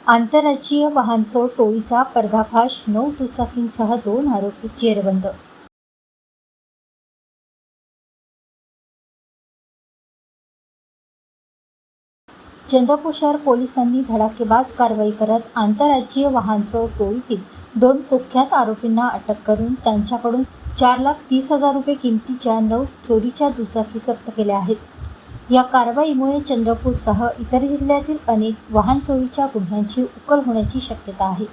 आंतरराज्यीय वाहनचोर टोळीचा पर्दाफाश, 9 दुचाकींसह 2 आरोपी जेरबंद. चंद्रपूर शहर पोलिसांनी धडाकेबाज कारवाई करत आंतरराज्यीय वाहनचोर टोळीतील 2 कुख्यात आरोपींना अटक करून त्यांच्याकडून 4,30,000 रुपये किमतीच्या 9 चोरीच्या दुचाकी जप्त केल्या आहेत. या कारवाईमुळे चंद्रपूरसह इतर जिल्ह्यातील अनेक वाहन चोरीच्या गुन्ह्यांची उकल होण्याची शक्यता आहे.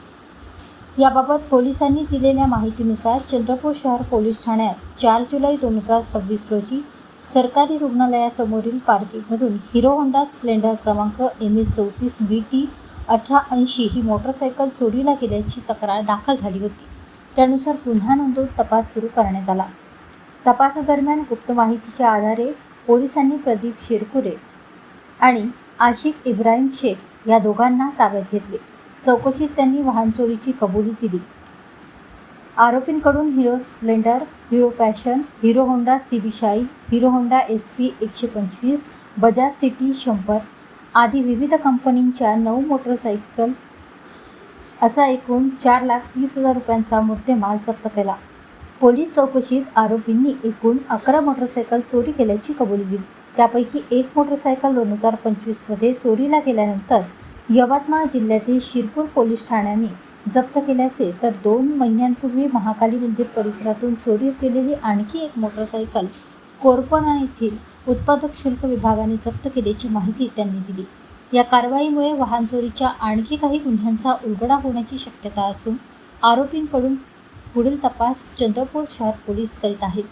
याबाबत पोलिसांनी दिलेल्या माहितीनुसार चंद्रपूर शहर पोलीस ठाण्यात 4 जुलै 2026 रोजी सरकारी रुग्णालयासमोरील पार्किंगमधून हिरो होंडा स्प्लेंडर क्रमांक MH34 BT 1880 ही मोटरसायकल चोरीला गेल्याची तक्रार दाखल झाली होती. त्यानुसार गुन्हा नोंदवून तपास सुरू करण्यात आला. तपासादरम्यान गुप्त माहितीच्या आधारे पोलिसांनी प्रदीप शिरकुरे आणि आशिक इब्राहिम शेख या दोघांना ताब्यात घेतले. चौकशीत त्यांनी वाहन चोरीची कबुली दिली. आरोपींकडून Hero Splendor, Hero Passion, Hero Honda CB Shine, Hero Honda SP 125, Bajaj City 100 आदी विविध कंपनींच्या 9 मोटरसायकल असा एकूण 4,30,000 रुपयांचा मुद्देमाल जप्त केला. पोलीस चौकशीत आरोपींनी एकूण 11 मोटरसायकल चोरी केल्याची कबुली दिली. त्यापैकी एक मोटरसायकल 2025 मध्ये चोरीला गेल्यानंतर यवतमाळ जिल्ह्यातील शिरपूर पोलीस ठाण्याने जप्त केल्याचे, तर 2 महिन्यांपूर्वी महाकाली मंदिर परिसरातून चोरीस गेलेली आणखी एक मोटरसायकल कोरपणा येथील उत्पादक शुल्क विभागाने जप्त केल्याची माहिती त्यांनी दिली. या कारवाईमुळे वाहन चोरीच्या आणखी काही गुन्ह्यांचा उलगडा होण्याची शक्यता असून आरोपींकडून पुढील तपास चंद्रपूर शहर पोलीस करीत आहेत.